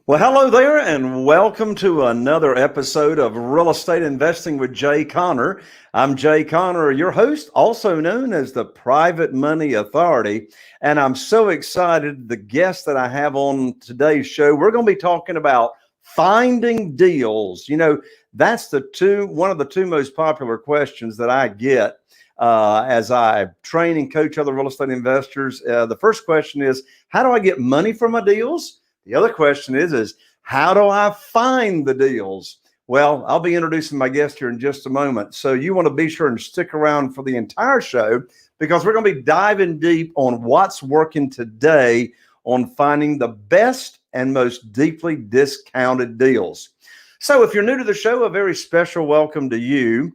Well, hello there, and welcome to another episode of Real Estate Investing with Jay Conner. I'm Jay Conner, your host, also known as the Private Money Authority, and I'm so excited. The guest that I have on today's show, we're going to be talking about finding deals. You know, that's one of the two most popular questions that I get as I train and coach other real estate investors. The first question is, how do I get money for my deals? The other question is how do I find the deals? Well, I'll be introducing my guest here in just a moment. So you want to be sure and stick around for the entire show because we're going to be diving deep on what's working today on finding the best and most deeply discounted deals. So if you're new to the show, a very special welcome to you.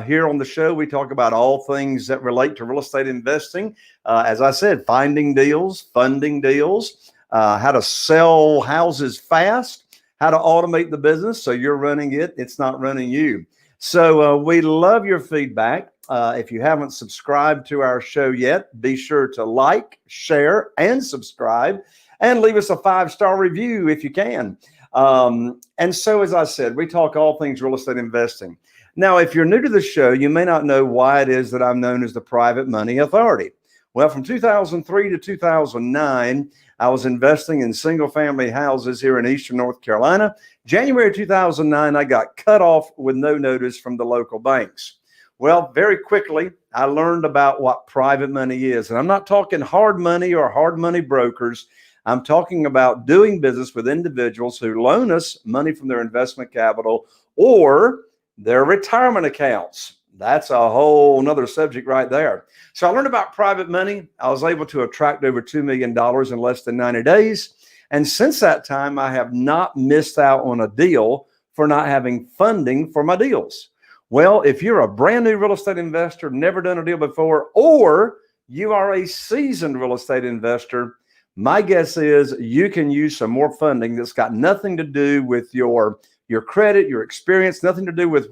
Here on the show, we talk about all things that relate to real estate investing. As I said, finding deals, funding deals, how to sell houses fast, how to automate the business so you're running it, it's not running you. So we love your feedback. If you haven't subscribed to our show yet, be sure to like, share, and subscribe, and leave us a 5-star review if you can. And so, as I said, we talk all things real estate investing. Now, if you're new to the show, you may not know why it is that I'm known as the Private Money Authority. Well, from 2003 to 2009, I was investing in single-family houses here in Eastern North Carolina. January 2009, I got cut off with no notice from the local banks. Well, very quickly, I learned about what private money is. And I'm not talking hard money or hard money brokers. I'm talking about doing business with individuals who loan us money from their investment capital or their retirement accounts. That's a whole nother subject right there. So I learned about private money. I was able to attract over $2 million in less than 90 days. And since that time, I have not missed out on a deal for not having funding for my deals. Well, if you're a brand new real estate investor, never done a deal before, or you are a seasoned real estate investor, my guess is you can use some more funding that's got nothing to do with your credit, your experience, nothing to do with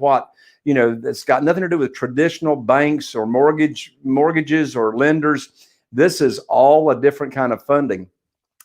it's got nothing to do with traditional banks or mortgages or lenders. This is all a different kind of funding.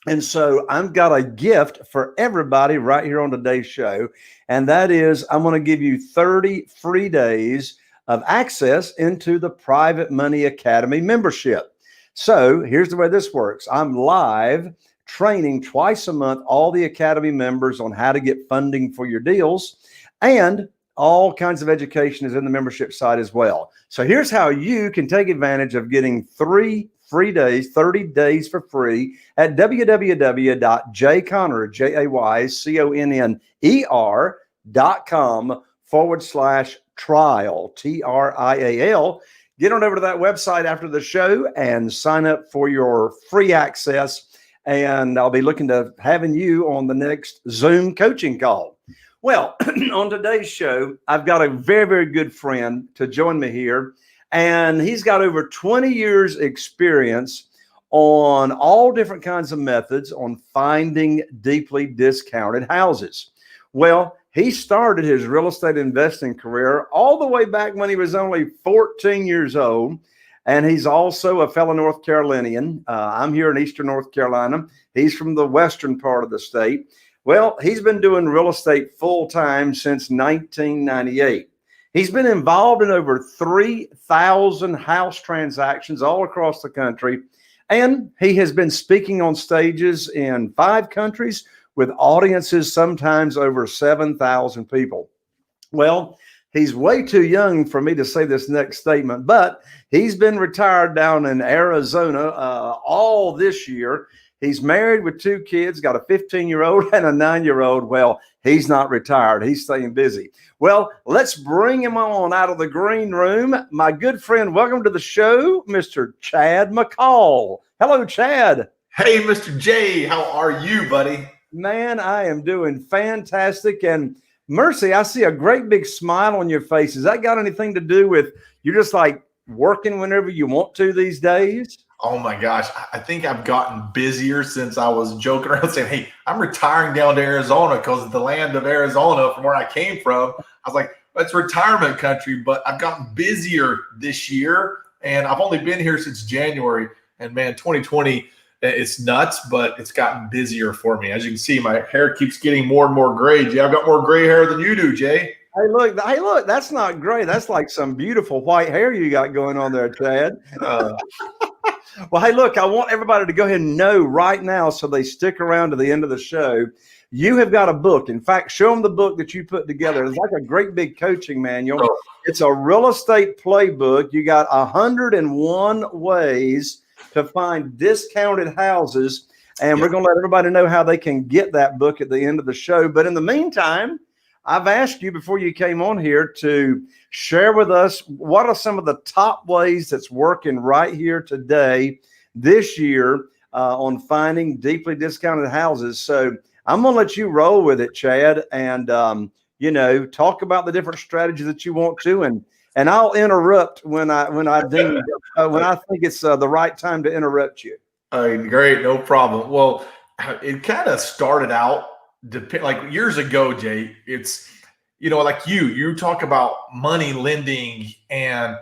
And so I've got a gift for everybody right here on today's show. And that is, I'm going to give you 30 free days of access into the Private Money Academy membership. So here's the way this works. I'm live training twice a month, all the Academy members on how to get funding for your deals, and all kinds of education is in the membership site as well. So here's how you can take advantage of getting 3 free days, 30 days for free at www.jayconner.com/trial, TRIAL. Get on over to that website after the show and sign up for your free access. And I'll be looking to having you on the next Zoom coaching call. Well, on today's show, I've got a very, very good friend to join me here, and he's got over 20 years experience on all different kinds of methods on finding deeply discounted houses. Well, he started his real estate investing career all the way back when he was only 14 years old, and he's also a fellow North Carolinian. I'm here in Eastern North Carolina. He's from the western part of the state. Well, he's been doing real estate full-time since 1998. He's been involved in over 3,000 house transactions all across the country, and he has been speaking on stages in 5 countries with audiences sometimes over 7,000 people. Well, he's way too young for me to say this next statement, but he's been retired down in Arizona all this year. He's married with 2 kids, got a 15-year-old and a 9-year-old. Well, he's not retired. He's staying busy. Well, let's bring him on out of the green room. My good friend, welcome to the show, Mr. Chad McCall. Hello, Chad. Hey, Mr. J. How are you, buddy? Man, I am doing fantastic. And Mercy, I see a great big smile on your face. Has that got anything to do with you're just like working whenever you want to these days? Oh my gosh, I think I've gotten busier since I was joking around saying, hey, I'm retiring down to Arizona because the land of Arizona from where I came from, I was like, that's retirement country, but I've gotten busier this year and I've only been here since January. And man, 2020 It's nuts, but it's gotten busier for me. As you can see, my hair keeps getting more and more gray. Jay, I've got more gray hair than you do, Jay. Hey, look, that's not gray. That's like some beautiful white hair you got going on there, Chad. Well, hey, look, I want everybody to go ahead and know right now so they stick around to the end of the show. You have got a book. In fact, show them the book that you put together. It's like a great big coaching manual. It's a real estate playbook. You got 101 ways to find discounted houses. And we're going to let everybody know how they can get that book at the end of the show. But in the meantime, I've asked you before you came on here to share with us what are some of the top ways that's working right here today, this year, on finding deeply discounted houses. So I'm going to let you roll with it, Chad, and, talk about the different strategies that you want to. And I'll interrupt when I think it's the right time to interrupt you. Great. No problem. Well, it kind of started out like years ago, Jay. It's, like you talk about money lending and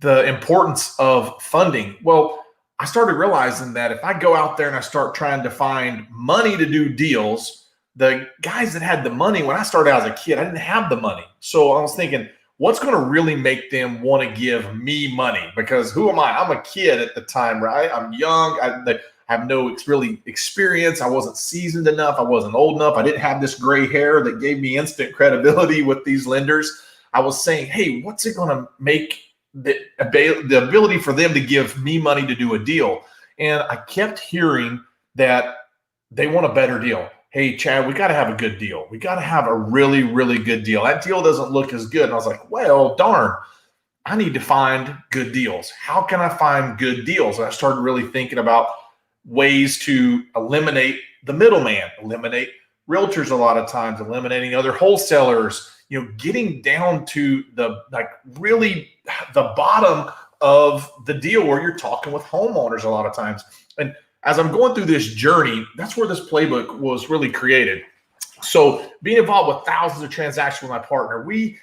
the importance of funding. Well, I started realizing that if I go out there and I start trying to find money to do deals, the guys that had the money, when I started out as a kid, I didn't have the money. So I was thinking, what's going to really make them want to give me money? Because who am I? I'm a kid at the time, right? I'm young. I have no really experience. I wasn't seasoned enough. I wasn't old enough. I didn't have this gray hair that gave me instant credibility with these lenders. I was saying, hey, what's it going to make the ability for them to give me money to do a deal? And I kept hearing that they want a better deal. Hey, Chad, we got to have a good deal. We got to have a really, really good deal. That deal doesn't look as good. And I was like, well, darn, I need to find good deals. How can I find good deals? And I started really thinking about ways to eliminate the middleman, eliminate realtors a lot of times, eliminating other wholesalers, getting down to the bottom of the deal where you're talking with homeowners a lot of times. And as I'm going through this journey, that's where this playbook was really created. So being involved with thousands of transactions with my partner, we,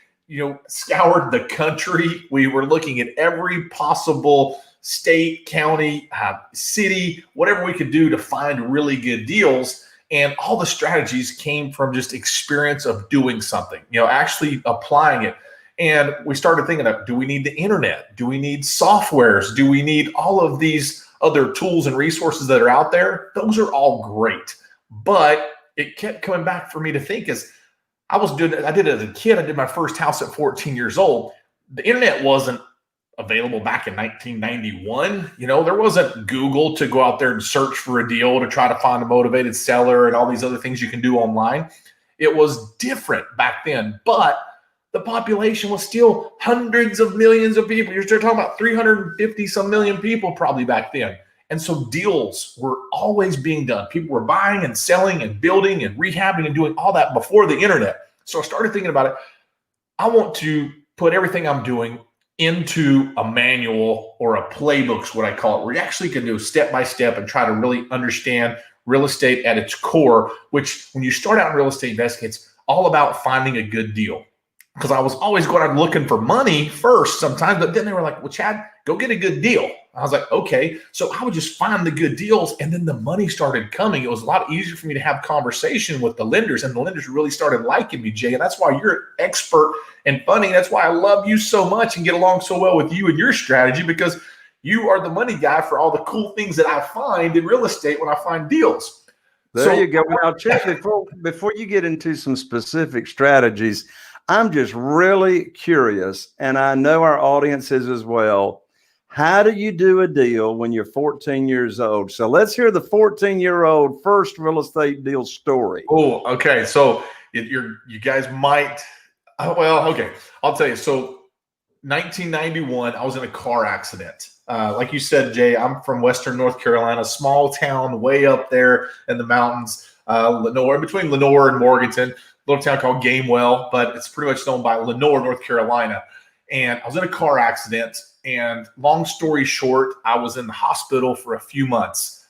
scoured the country. We were looking at every possible state, county, city, whatever we could do to find really good deals. And all the strategies came from just experience of doing something, actually applying it. And we started thinking of, do we need the internet? Do we need softwares? Do we need all of these other tools and resources that are out there? Those are all great. But it kept coming back for me to think I did it as a kid. I did my first house at 14 years old. The internet wasn't available back in 1991. There wasn't Google to go out there and search for a deal to try to find a motivated seller and all these other things you can do online. It was different back then, but the population was still hundreds of millions of people. You're talking about 350 some million people probably back then. And so deals were always being done. People were buying and selling and building and rehabbing and doing all that before the internet. So I started thinking about it. I want to put everything I'm doing into a manual or a playbook is what I call it, where you actually can do step by step and try to really understand real estate at its core, which when you start out in real estate investing, it's all about finding a good deal. Because I was always going out looking for money first sometimes, but then they were like, well, Chad, go get a good deal. I was like, okay. So I would just find the good deals, and then the money started coming. It was a lot easier for me to have conversation with the lenders, and the lenders really started liking me, Jay. And that's why you're an expert in funding. That's why I love you so much and get along so well with you and your strategy, because you are the money guy for all the cool things that I find in real estate when I find deals. There you go. Now, Chad, before you get into some specific strategies, I'm just really curious, and I know our audience is as well. How do you do a deal when you're 14 years old? So let's hear the 14-year-old first real estate deal story. Oh, okay. So you guys might, okay. I'll tell you. So 1991, I was in a car accident. Like you said, Jay, I'm from Western North Carolina, small town way up there in the mountains, Lenore, between Lenore and Morganton. Little town called Gamewell, but it's pretty much known by Lenore, North Carolina. And I was in a car accident, and long story short, I was in the hospital for a few months.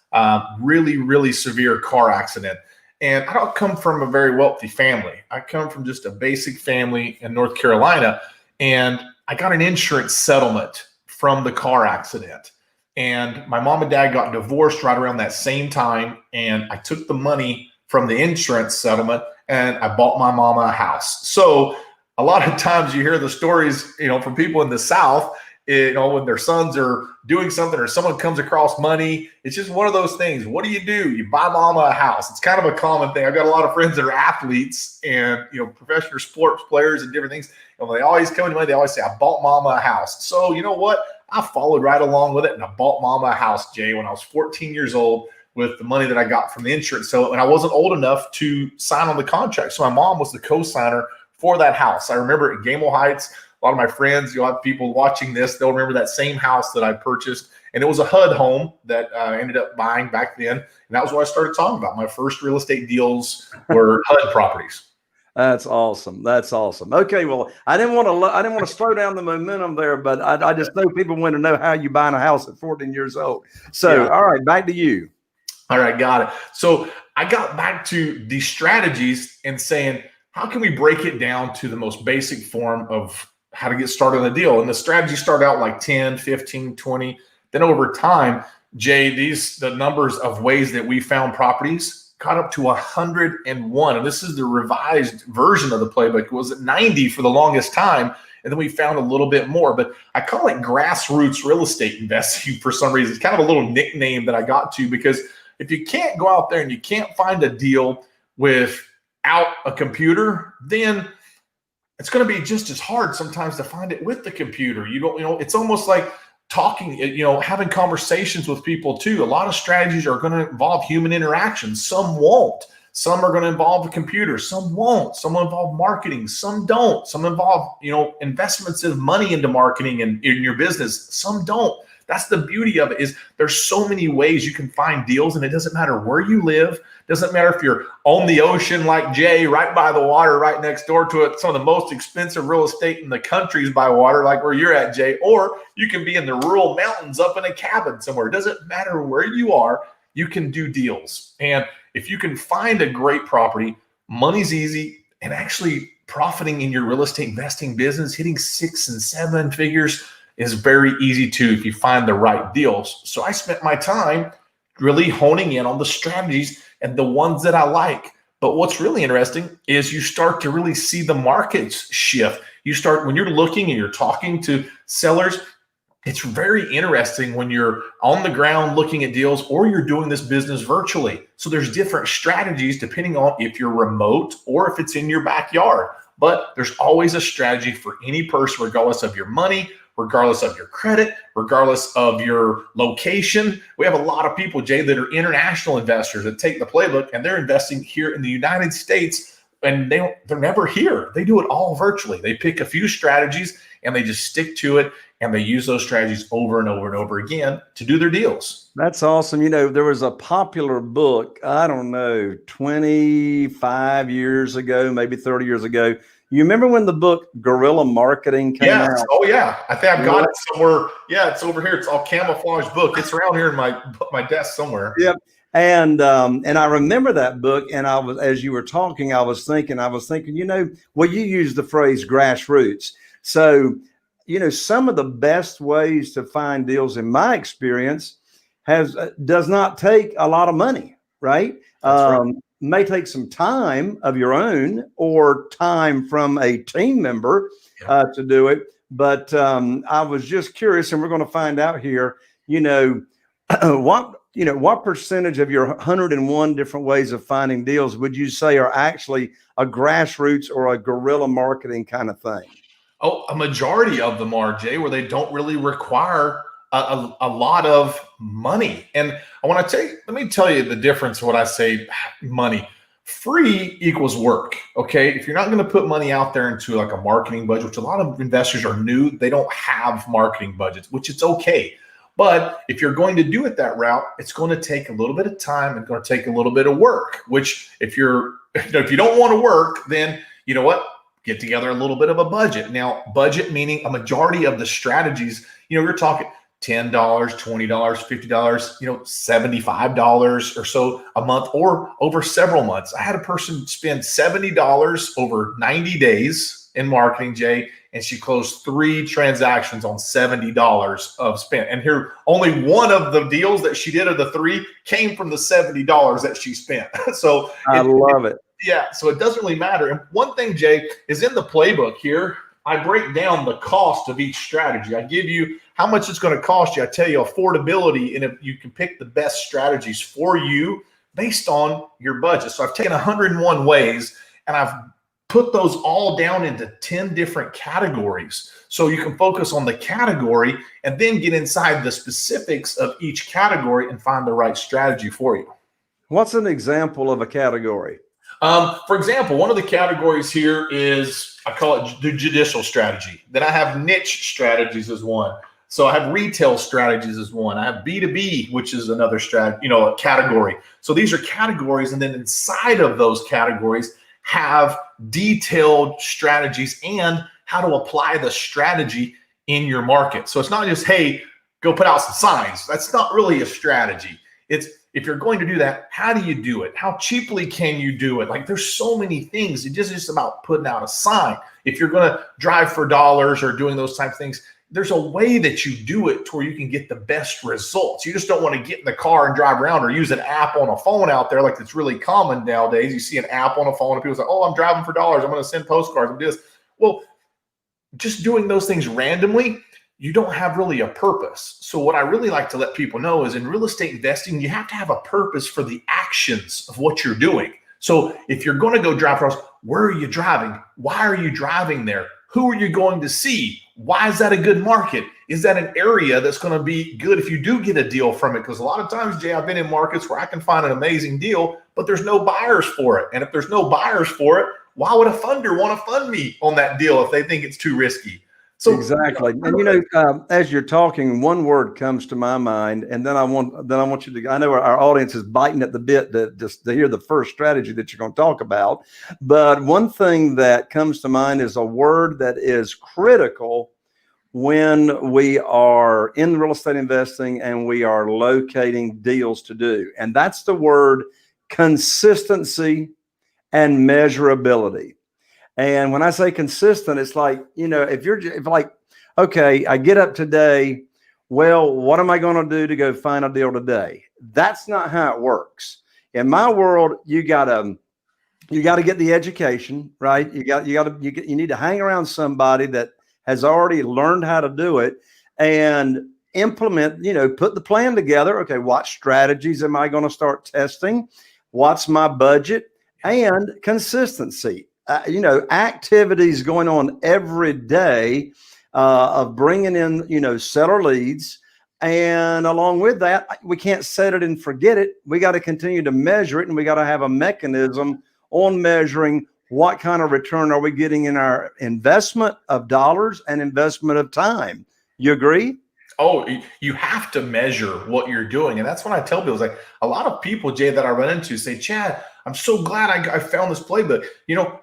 Really, really severe car accident. And I don't come from a very wealthy family. I come from just a basic family in North Carolina, and I got an insurance settlement from the car accident. And my mom and dad got divorced right around that same time. And I took the money from the insurance settlement and I bought my mama a house. So a lot of times you hear the stories, from people in the South, when their sons are doing something or someone comes across money. It's just one of those things. What do? You buy mama a house. It's kind of a common thing. I've got a lot of friends that are athletes and, professional sports players and different things. And when they always come to money, they always say, I bought mama a house. So you know what? I followed right along with it, and I bought mama a house, Jay, when I was 14 years old with the money that I got from the insurance. So, and I wasn't old enough to sign on the contract. So my mom was the co-signer for that house. I remember at Gamble Heights, a lot of my friends, you'll have people watching this, they'll remember that same house that I purchased. And it was a HUD home that I ended up buying back then. And that was what I started talking about. My first real estate deals were HUD properties. That's awesome. That's awesome. Okay, well, I didn't want to slow down the momentum there, but I just know people want to know how you buying a house at 14 years old. So, All right, back to you. All right, got it. So I got back to these strategies and saying, how can we break it down to the most basic form of how to get started on a deal? And the strategy started out like 10, 15, 20. Then over time, Jay, the numbers of ways that we found properties got up to 101. And this is the revised version of the playbook. It was at 90 for the longest time. And then we found a little bit more, but I call it grassroots real estate investing for some reason. It's kind of a little nickname that I got to, because if you can't go out there and you can't find a deal without a computer, then it's going to be just as hard sometimes to find it with the computer. It's almost like talking, having conversations with people too. A lot of strategies are going to involve human interaction. Some won't. Some are going to involve a computer. Some won't. Some will involve marketing. Some don't. Some involve, investments of money into marketing and in your business. Some don't. That's the beauty of it, is there's so many ways you can find deals, and it doesn't matter where you live. Doesn't matter if you're on the ocean like Jay, right by the water, right next door to it. Some of the most expensive real estate in the country is by water, like where you're at, Jay. Or you can be in the rural mountains up in a cabin somewhere. It doesn't matter where you are, you can do deals. And if you can find a great property, money's easy, and actually profiting in your real estate investing business, hitting 6 and 7 figures is very easy too if you find the right deals. So I spent my time really honing in on the strategies and the ones that I like. But what's really interesting is you start to really see the markets shift. When you're looking and you're talking to sellers, it's very interesting when you're on the ground looking at deals or you're doing this business virtually. So there's different strategies depending on if you're remote or if it's in your backyard. But there's always a strategy for any person, regardless of your money, regardless of your credit, regardless of your location. We have a lot of people, Jay, that are international investors that take the playbook and they're investing here in the United States, and they're never here. They do it all virtually. They pick a few strategies and they just stick to it, and they use those strategies over and over and over again to do their deals. That's awesome. There was a popular book, I don't know, 25 years ago, maybe 30 years ago. You remember when the book Guerrilla Marketing came out? Oh, yeah. I think I've got it somewhere. Yeah, it's over here. It's all camouflage book. It's around here in my desk somewhere. Yep. And I remember that book. And I was, as you were talking, I was thinking, well, you used the phrase grassroots. So, some of the best ways to find deals, in my experience, does not take a lot of money, right? That's right. May take some time of your own or time from a team member to do it. But I was just curious, and we're going to find out here, what percentage of your 101 different ways of finding deals would you say are actually a grassroots or a guerrilla marketing kind of thing? Oh, a majority of them are, Jay, where they don't really require a lot of money. And let me tell you the difference of what I say money. Free equals work. Okay. If you're not going to put money out there into like a marketing budget, which a lot of investors are new, they don't have marketing budgets, which it's okay. But if you're going to do it that route, it's going to take a little bit of time and going to take a little bit of work, which if you don't want to work, then you know what? Get together a little bit of a budget. Now, budget meaning a majority of the strategies, you're talking $10, $20, $50, $75 or so a month or over several months. I had a person spend $70 over 90 days in marketing, Jay, and she closed 3 transactions on $70 of spent. And here, only one of the deals that she did of the 3 came from the $70 that she spent. So I love it. Yeah, so it doesn't really matter. And one thing, Jay, is in the playbook here, I break down the cost of each strategy. I give you how much it's going to cost you. I tell you affordability, and if you can pick the best strategies for you based on your budget. So I've taken 101 ways, and I've put those all down into 10 different categories. So you can focus on the category and then get inside the specifics of each category and find the right strategy for you. What's an example of a category? For example, one of the categories here is, I call it the judicial strategy. Then I have niche strategies as one. So I have retail strategies as one. I have B2B, which is another strategy, a category. So these are categories. And then inside of those categories have detailed strategies and how to apply the strategy in your market. So it's not just, hey, go put out some signs. That's not really a strategy. It's, if you're going to do that, how do you do it? How cheaply can you do it? Like, there's so many things. It's just about putting out a sign. If you're going to drive for dollars or doing those type of things, there's a way that you do it to where you can get the best results. You just don't want to get in the car and drive around or use an app on a phone out there like it's really common nowadays. You see an app on a phone and people say, oh, I'm driving for dollars. I'm going to send postcards and do this. Well, just doing those things randomly, you don't have really a purpose. So what I really like to let people know is in real estate investing, you have to have a purpose for the actions of what you're doing. So if you're going to go drive for us, where are you driving? Why are you driving there? Who are you going to see? Why is that a good market? Is that an area that's going to be good if you do get a deal from it? Because a lot of times, Jay, I've been in markets where I can find an amazing deal, but there's no buyers for it. And if there's no buyers for it, why would a funder want to fund me on that deal if they think it's too risky? So exactly. And as you're talking, one word comes to my mind, and then I want you to, I know our audience is biting at the bit to hear the first strategy that you're going to talk about. But one thing that comes to mind is a word that is critical when we are in real estate investing and we are locating deals to do. And that's the word consistency and measurability. And when I say consistent, it's like, if like, okay, I get up today, well, what am I going to do to go find a deal today? That's not how it works. In my world, you got to get the education, right? You need to hang around somebody that has already learned how to do it and implement, put the plan together. Okay, what strategies am I going to start testing? What's my budget? And consistency. Activities going on every day of bringing in, seller leads. And along with that, we can't set it and forget it. We got to continue to measure it, and we got to have a mechanism on measuring what kind of return are we getting in our investment of dollars and investment of time. You agree? Oh, you have to measure what you're doing. And that's when I tell people, it's like a lot of people, Jay, that I run into say, Chad, I'm so glad I found this playbook.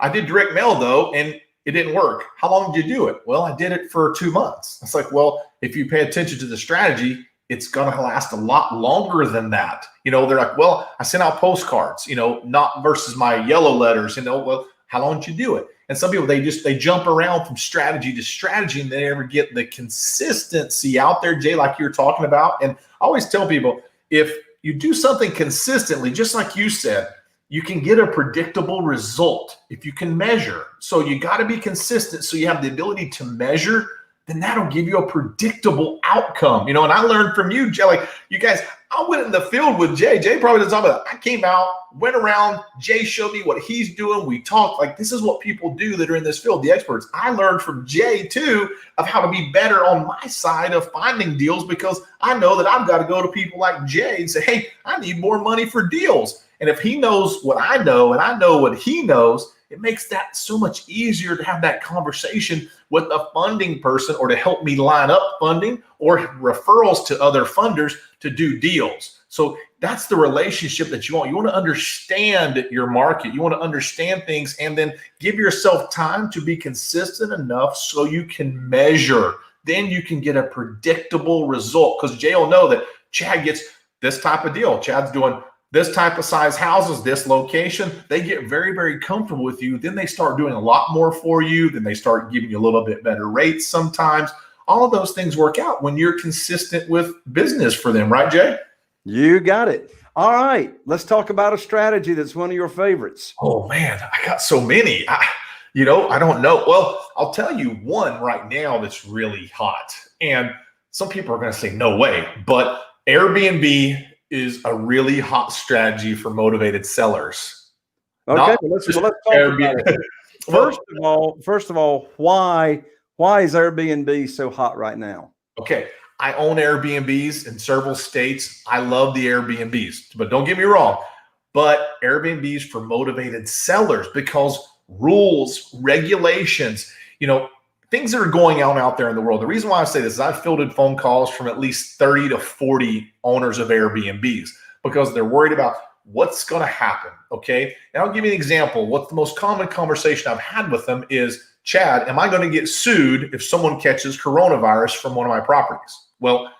I did direct mail though, and it didn't work. How long did you do it? Well, I did it for 2 months. It's like, well, if you pay attention to the strategy, it's going to last a lot longer than that. They're like, well, I sent out postcards, not versus my yellow letters, well, how long did you do it? And some people, they jump around from strategy to strategy and they never get the consistency out there, Jay, like you're talking about. And I always tell people, if you do something consistently, just like you said, you can get a predictable result if you can measure. So you got to be consistent so you have the ability to measure, then that'll give you a predictable outcome. And I learned from you, Jay, like you guys, I went in the field with Jay. Jay probably doesn't talk about that. I came out, went around, Jay showed me what he's doing. We talked, like this is what people do that are in this field, the experts. I learned from Jay too of how to be better on my side of finding deals, because I know that I've got to go to people like Jay and say, hey, I need more money for deals. And if he knows what I know and I know what he knows, it makes that so much easier to have that conversation with a funding person or to help me line up funding or referrals to other funders to do deals. So that's the relationship that you want. You want to understand your market. You want to understand things and then give yourself time to be consistent enough so you can measure. Then you can get a predictable result, because Jay will know that Chad gets this type of deal. Chad's doing this type of size houses, this location, they get very, very comfortable with you. Then they start doing a lot more for you. Then they start giving you a little bit better rates sometimes. All of those things work out when you're consistent with business for them, right, Jay? You got it. All right, let's talk about a strategy that's one of your favorites. Oh man, I got so many. I don't know. Well, I'll tell you one right now that's really hot. And some people are going to say, no way. But Airbnb is a really hot strategy for motivated sellers. Okay, let's talk about it. First of all, why is Airbnb so hot right now? Okay, I own Airbnbs in several states. I love the Airbnbs, but don't get me wrong. But Airbnbs for motivated sellers, because rules, regulations, things that are going on out there in the world. The reason why I say this is I've fielded phone calls from at least 30 to 40 owners of Airbnbs because they're worried about what's going to happen. Okay. And I'll give you an example. What's the most common conversation I've had with them is, Chad, am I going to get sued if someone catches coronavirus from one of my properties? Well,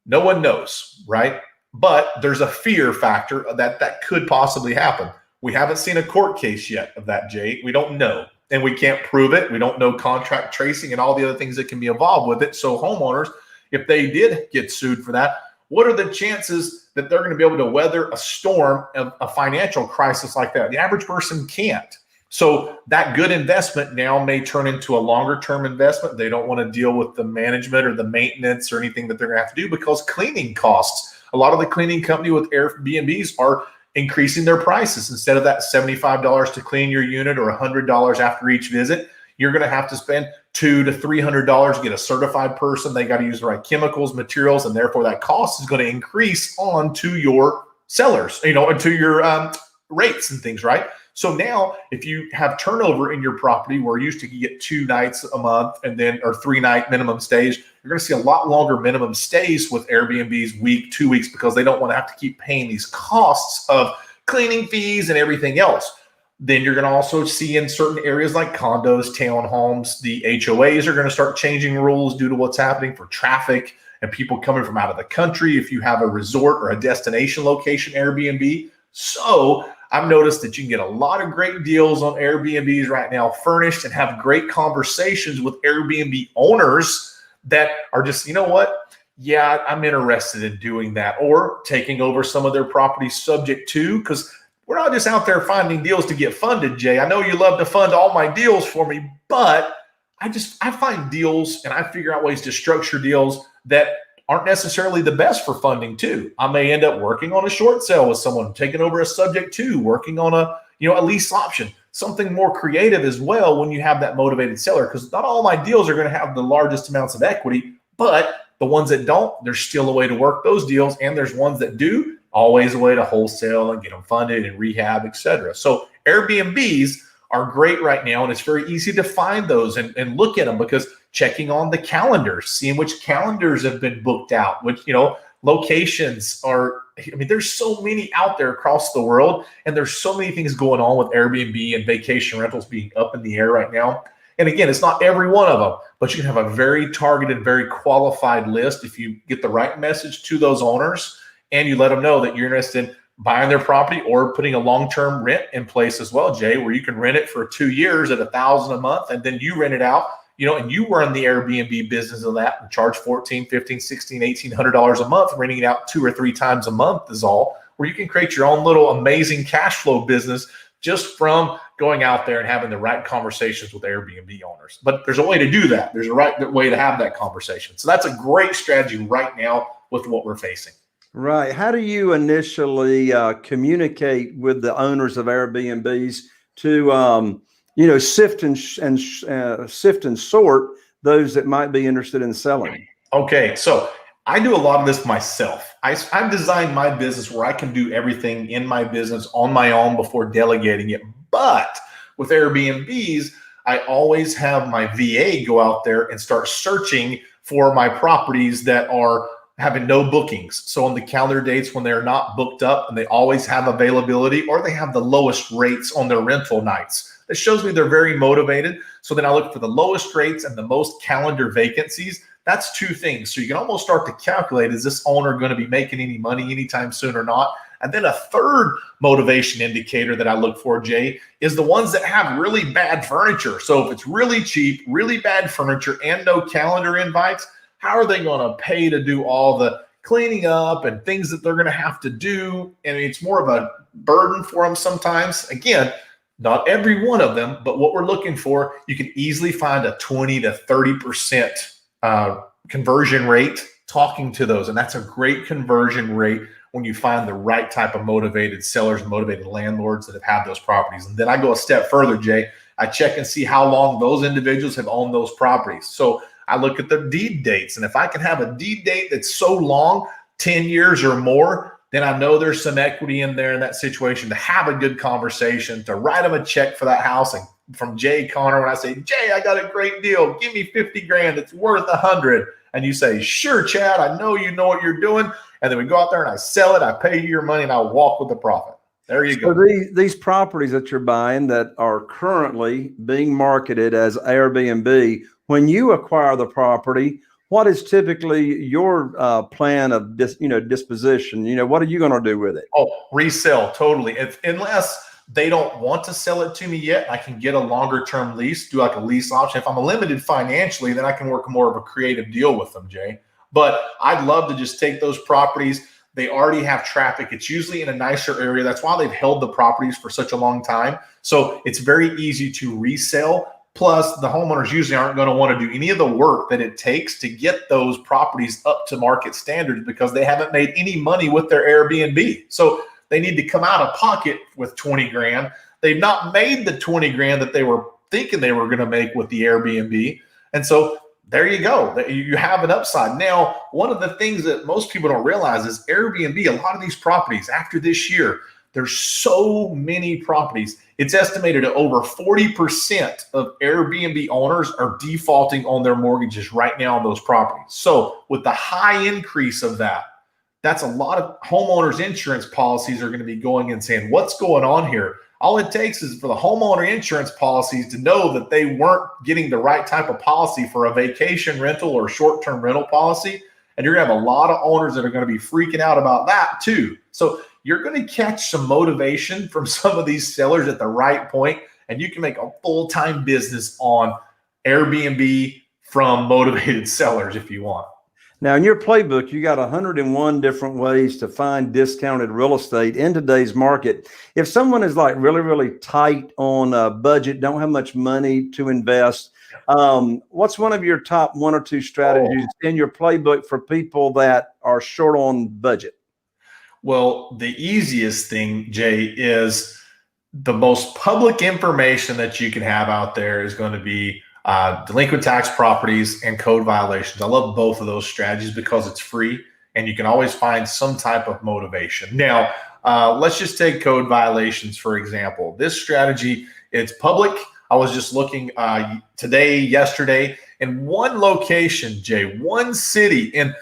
no one knows, right? But there's a fear factor that could possibly happen. We haven't seen a court case yet of that, Jay. We don't know. And we can't prove it. We don't know contract tracing and all the other things that can be involved with it. So homeowners, if they did get sued for that, what are the chances that they're going to be able to weather a storm, a financial crisis like that? The average person can't. So that good investment now may turn into a longer term investment. They don't want to deal with the management or the maintenance or anything that they're going to have to do because cleaning costs. A lot of the cleaning company with Airbnbs are increasing their prices. Instead of that $75 to clean your unit or $100 after each visit, you're going to have to spend $200 to $300 to get a certified person. They got to use the right chemicals, materials, and therefore that cost is going to increase on to your sellers, and to your rates and things, right? So now if you have turnover in your property where you used to get 2 nights a month or 3-night minimum stays, you're going to see a lot longer minimum stays with Airbnb's week, 2 weeks, because they don't want to have to keep paying these costs of cleaning fees and everything else. Then you're going to also see in certain areas like condos, townhomes, the HOAs are going to start changing rules due to what's happening for traffic and people coming from out of the country if you have a resort or a destination location Airbnb. So I've noticed that you can get a lot of great deals on Airbnbs right now, furnished, and have great conversations with Airbnb owners that are just, you know what? Yeah, I'm interested in doing that, or taking over some of their properties subject to, because we're not just out there finding deals to get funded, Jay. I know you love to fund all my deals for me, but I find deals and I figure out ways to structure deals that aren't necessarily the best for funding too. I may end up working on a short sale with someone, taking over a subject to, working on a lease option, something more creative as well when you have that motivated seller, because not all my deals are going to have the largest amounts of equity, but the ones that don't, there's still a way to work those deals. And there's ones that do, always a way to wholesale and get them funded and rehab, etc. So Airbnbs are great right now. And it's very easy to find those and look at them, because checking on the calendars, seeing which calendars have been booked out, which, locations are, there's so many out there across the world, and there's so many things going on with Airbnb and vacation rentals being up in the air right now. And again, it's not every one of them, but you can have a very targeted, very qualified list if you get the right message to those owners and you let them know that you're interested in buying their property or putting a long-term rent in place as well, Jay, where you can rent it for 2 years at $1,000 a month, and then you rent it out, and you run the Airbnb business of that and charge $1,400, $1,500, $1,600, $1,800 a month, renting it out 2 or 3 times a month is all, where you can create your own little amazing cash flow business just from going out there and having the right conversations with Airbnb owners. But there's a way to do that. There's a right way to have that conversation. So that's a great strategy right now with what we're facing. Right. How do you initially communicate with the owners of Airbnbs to, sift and sort those that might be interested in selling? Okay. So I do a lot of this myself. I've designed my business where I can do everything in my business on my own before delegating it. But with Airbnbs, I always have my VA go out there and start searching for my properties that are having no bookings. So on the calendar dates when they're not booked up and they always have availability, or they have the lowest rates on their rental nights. That shows me they're very motivated. So then I look for the lowest rates and the most calendar vacancies. That's 2 things. So you can almost start to calculate, is this owner going to be making any money anytime soon or not? And then a third motivation indicator that I look for, Jay, is the ones that have really bad furniture. So if it's really cheap, really bad furniture, and no calendar invites, how are they going to pay to do all the cleaning up and things that they're going to have to do? And it's more of a burden for them sometimes. Again, not every one of them, but what we're looking for, you can easily find a 20 to 30% conversion rate talking to those. And that's a great conversion rate when you find the right type of motivated sellers, motivated landlords that have had those properties. And then I go a step further, Jay. I check and see how long those individuals have owned those properties. So I look at the deed dates. And if I can have a deed date that's so long, 10 years or more, then I know there's some equity in there in that situation to have a good conversation, to write them a check for that house. And from Jay Connor, when I say, Jay, I got a great deal. Give me 50 grand. It's worth 100. And you say, sure, Chad, I know you know what you're doing. And then we go out there and I sell it. I pay you your money and I walk with the profit. There you go. So these properties that you're buying that are currently being marketed as Airbnb, when you acquire the property, what is typically your plan of disposition? What are you going to do with it? Oh, resell totally. Unless they don't want to sell it to me yet, I can get a longer term lease, do like a lease option. If I'm limited financially, then I can work more of a creative deal with them, Jay. But I'd love to just take those properties. They already have traffic. It's usually in a nicer area. That's why they've held the properties for such a long time. So it's very easy to resell. Plus, the homeowners usually aren't going to want to do any of the work that it takes to get those properties up to market standards because they haven't made any money with their Airbnb. So they need to come out of pocket with 20 grand. They've not made the 20 grand that they were thinking they were going to make with the Airbnb. And so there you go. You have an upside. Now, one of the things that most people don't realize is Airbnb, a lot of these properties after this year, there's so many properties. It's estimated that over 40% of Airbnb owners are defaulting on their mortgages right now on those properties. So with the high increase of that, that's a lot of homeowners insurance policies are going to be going and saying, what's going on here? All it takes is for the homeowner insurance policies to know that they weren't getting the right type of policy for a vacation rental or short-term rental policy. And you're going to have a lot of owners that are going to be freaking out about that too. So you're going to catch some motivation from some of these sellers at the right point, and you can make a full-time business on Airbnb from motivated sellers if you want. Now, in your playbook, you got 101 different ways to find discounted real estate in today's market. If someone is like really, really tight on a budget, don't have much money to invest, what's one of your top 1 or 2 strategies in your playbook for people that are short on budget? Well, the easiest thing, Jay, is the most public information that you can have out there is going to be delinquent tax properties and code violations. I love both of those strategies because it's free and you can always find some type of motivation. Now, let's just take code violations, for example. This strategy, it's public. I was just looking yesterday, in one location, Jay, one city, and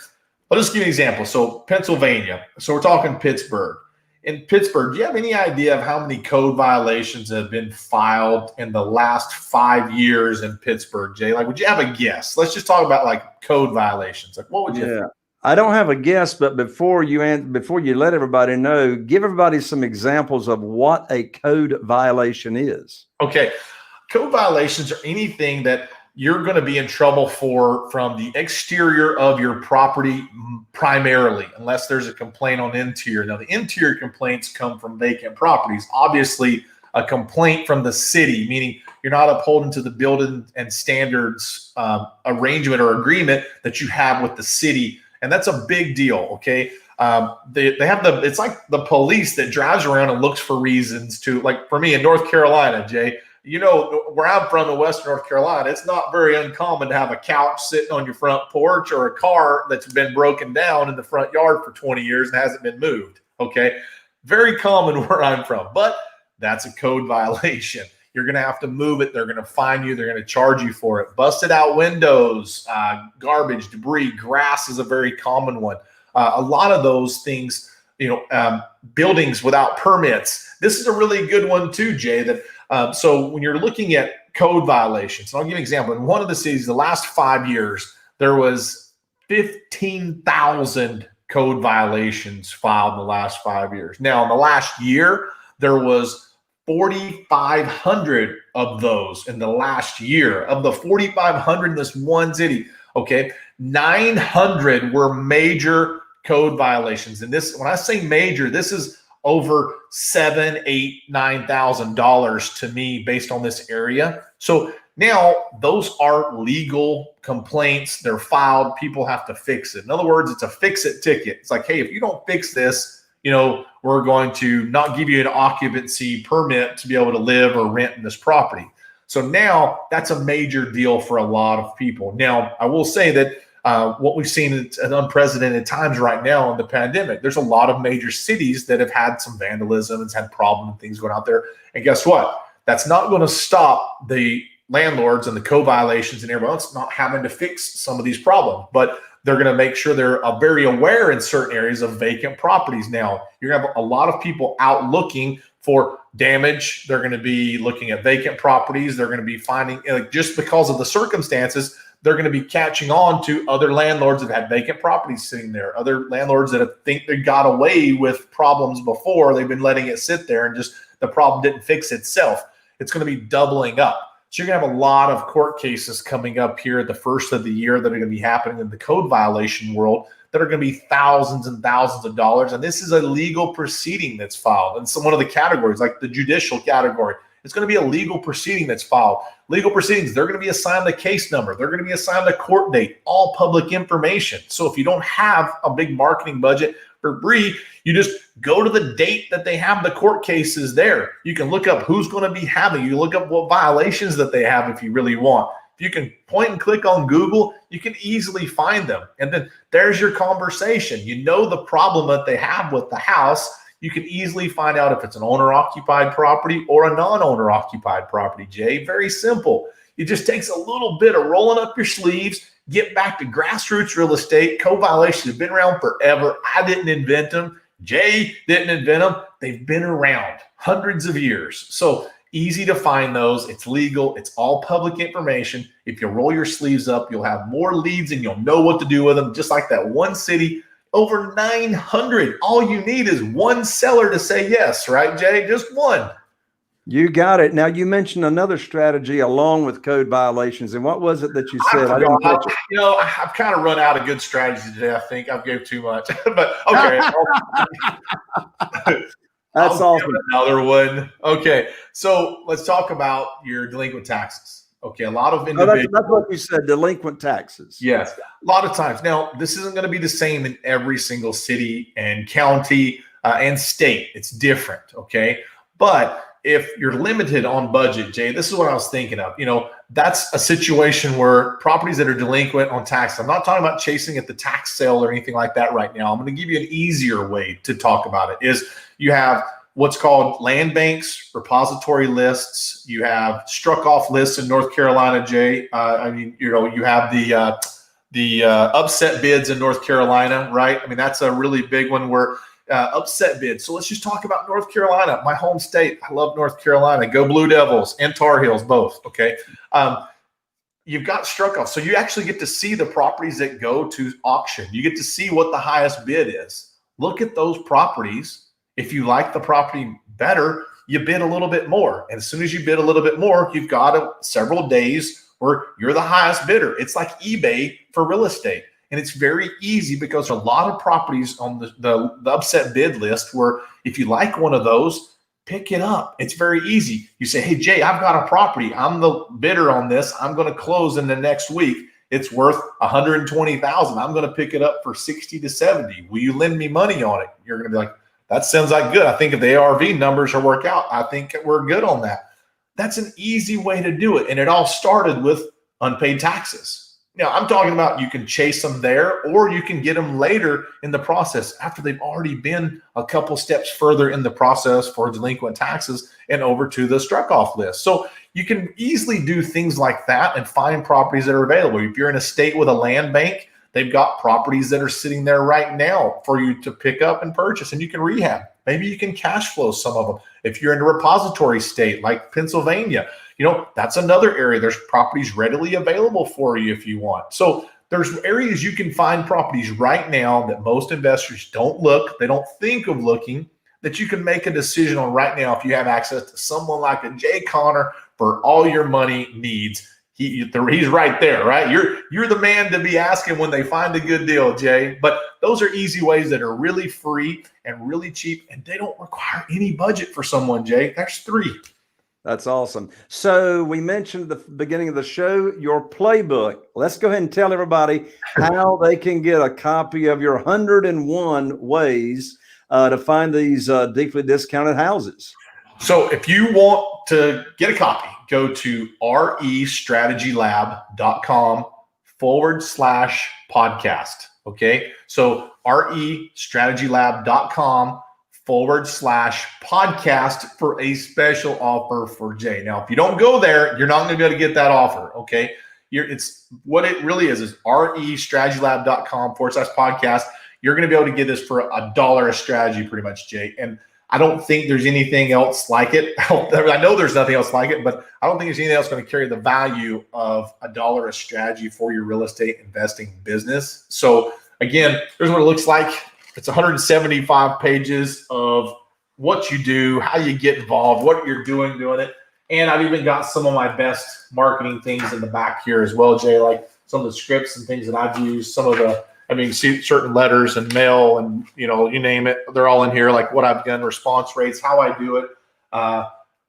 I'll just give you an example. So Pennsylvania, so we're talking Pittsburgh. In Pittsburgh, do you have any idea of how many code violations have been filed in the last 5 years in Pittsburgh, Jay? Like, would you have a guess? Let's just talk about like code violations. Like, what would you think? I don't have a guess, but before you let everybody know, give everybody some examples of what a code violation is. Okay. Code violations are anything that you're going to be in trouble for from the exterior of your property primarily, unless there's a complaint on interior. Now, the interior complaints come from vacant properties. Obviously, a complaint from the city, meaning you're not upholding to the building and standards arrangement or agreement that you have with the city. And that's a big deal, okay? They have it's like the police that drives around and looks for reasons to, like for me in North Carolina, Jay, you know, where I'm from in Western North Carolina, it's not very uncommon to have a couch sitting on your front porch or a car that's been broken down in the front yard for 20 years and hasn't been moved. Okay. Very common where I'm from, but that's a code violation. You're going to have to move it. They're going to fine you. They're going to charge you for it. Busted out windows, garbage, debris, grass is a very common one. A lot of those things, buildings without permits. This is a really good one too, Jay, that so when you're looking at code violations, and I'll give you an example. In one of the cities, the last 5 years, there was 15,000 code violations filed in the last 5 years. Now, in the last year, there was 4,500 of those in the last year. Of the 4,500 in this one city, okay, 900 were major code violations. And this, when I say major, this is over $7,000, $8,000, $9,000 to me based on this area. So now those are legal complaints. They're filed. People have to fix it. In other words, it's a fix-it ticket. It's like, hey, if you don't fix this, we're going to not give you an occupancy permit to be able to live or rent in this property. So now that's a major deal for a lot of people. Now, I will say that what we've seen at unprecedented times right now in the pandemic, there's a lot of major cities that have had some vandalism and had problem and things going out there. And guess what? That's not going to stop the landlords and the code violations and everyone else not having to fix some of these problems. But they're going to make sure they're very aware in certain areas of vacant properties. Now, you're going to have a lot of people out looking for damage. They're going to be looking at vacant properties. They're going to be finding, just because of the circumstances, they're going to be catching on to other landlords that had vacant properties sitting there, other landlords that think they got away with problems before. They've been letting it sit there and just the problem didn't fix itself. It's going to be doubling up. So you're going to have a lot of court cases coming up here at the first of the year that are going to be happening in the code violation world that are going to be thousands and thousands of dollars. And this is a legal proceeding that's filed. And so one of the categories, like the judicial category, it's going to be a legal proceeding that's filed. Legal proceedings, they're going to be assigned a case number. They're going to be assigned a court date, all public information. So if you don't have a big marketing budget for Bree, you just go to the date that they have the court cases there. You can look up who's going to be having. You look up what violations that they have if you really want. If you can point and click on Google, you can easily find them. And then there's your conversation. You know the problem that they have with the house. You can easily find out if it's an owner-occupied property or a non-owner-occupied property, Jay. Very simple. It just takes a little bit of rolling up your sleeves, get back to grassroots real estate. Code violations have been around forever. I didn't invent them. Jay didn't invent them. They've been around hundreds of years. So easy to find those. It's legal. It's all public information. If you roll your sleeves up, you'll have more leads and you'll know what to do with them. Just like that one city, over 900. All you need is one seller to say yes, right, Jay? Just one. You got it. Now, you mentioned another strategy along with code violations. And what was it that you said? I didn't catch it. I've kind of run out of good strategies today. I think I've gave too much. But okay. That's awesome. Another one. Okay. So let's talk about your delinquent taxes. Okay. A lot of individuals. That's what you said, delinquent taxes. Yes. A lot of times. Now, this isn't going to be the same in every single city and county and state. It's different. Okay. But if you're limited on budget, Jay, this is what I was thinking of. That's a situation where properties that are delinquent on tax, I'm not talking about chasing at the tax sale or anything like that right now. I'm going to give you an easier way to talk about it. Is you have what's called land banks, repository lists. You have struck off lists in North Carolina, Jay. You have the upset bids in North Carolina, right? I mean, that's a really big one where upset bids. So let's just talk about North Carolina, my home state. I love North Carolina. Go Blue Devils and Tar Heels, both. Okay. You've got struck off. So you actually get to see the properties that go to auction. You get to see what the highest bid is. Look at those properties. If you like the property better, you bid a little bit more. And as soon as you bid a little bit more, you've got several days where you're the highest bidder. It's like eBay for real estate. And it's very easy because there are a lot of properties on the upset bid list where if you like one of those, pick it up. It's very easy. You say, hey, Jay, I've got a property. I'm the bidder on this. I'm going to close in the next week. It's worth $120,000. I'm going to pick it up for 60 to 70. Will you lend me money on it? You're going to be like, that sounds like good. I think if the ARV numbers will work out, I think we're good on that. That's an easy way to do it. And it all started with unpaid taxes. Now, I'm talking about you can chase them there or you can get them later in the process after they've already been a couple steps further in the process for delinquent taxes and over to the struck off list. So you can easily do things like that and find properties that are available. If you're in a state with a land bank, they've got properties that are sitting there right now for you to pick up and purchase, and you can rehab. Maybe you can cash flow some of them. If you're in a repository state like Pennsylvania, that's another area. There's properties readily available for you if you want. So there's areas you can find properties right now that most investors don't look, they don't think of looking, that you can make a decision on right now if you have access to someone like a Jay Conner for all your money needs. He's right there, right? You're the man to be asking when they find a good deal, Jay. But those are easy ways that are really free and really cheap, and they don't require any budget for someone, Jay. There's 3. That's awesome. So we mentioned at the beginning of the show, your playbook. Let's go ahead and tell everybody how they can get a copy of your 101 ways to find these deeply discounted houses. So if you want to get a copy, go to restrategylab.com/podcast. Okay. So restrategylab.com/podcast for a special offer for Jay. Now, if you don't go there, you're not going to be able to get that offer. Okay. It's what it really is restrategylab.com/podcast. You're going to be able to get this for $1 a strategy, pretty much, Jay. And I don't think there's anything else like it. I know there's nothing else like it, but I don't think there's anything else going to carry the value of $1 a strategy for your real estate investing business. So again, here's what it looks like. It's 175 pages of what you do, how you get involved, what you're doing it. And I've even got some of my best marketing things in the back here as well, Jay, like some of the scripts and things that I've used, some of the see certain letters and mail and, you name it. They're all in here, like what I've done, response rates, how I do it.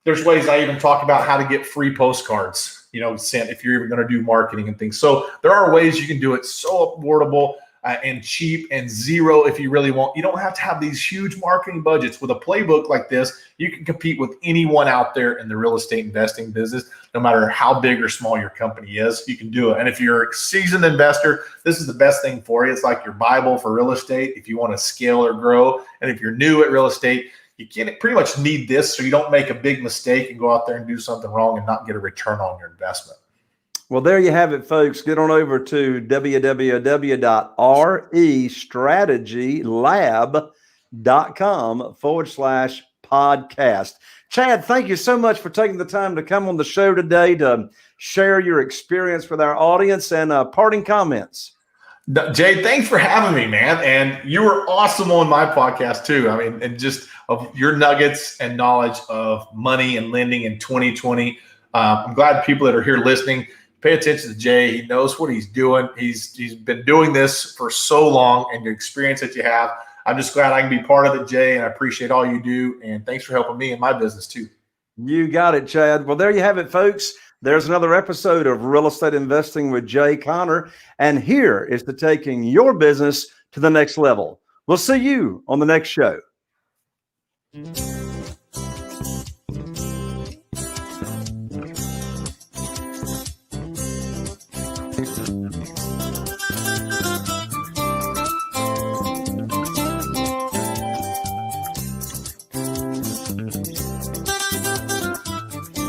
There's ways I even talk about how to get free postcards, sent if you're even going to do marketing and things. So there are ways you can do it so affordable and cheap and zero if you really want. You don't have to have these huge marketing budgets. With a playbook like this, you can compete with anyone out there in the real estate investing business, no matter how big or small your company is. You can do it. And if you're a seasoned investor, this is the best thing for you. It's like your Bible for real estate if you want to scale or grow. And if you're new at real estate, you can pretty much need this so you don't make a big mistake and go out there and do something wrong and not get a return on your investment. Well, there you have it, folks. Get on over to www.restrategylab.com/podcast. Chad, thank you so much for taking the time to come on the show today to share your experience with our audience and parting comments. Jay, thanks for having me, man. And you were awesome on my podcast too. And just of your nuggets and knowledge of money and lending in 2020. I'm glad people that are here listening pay attention to Jay. He knows what he's doing. He's been doing this for so long, and your experience that you have. I'm just glad I can be part of it, Jay, and I appreciate all you do. And thanks for helping me in my business too. You got it, Chad. Well, there you have it, folks. There's another episode of Real Estate Investing with Jay Conner. And here is to taking your business to the next level. We'll see you on the next show.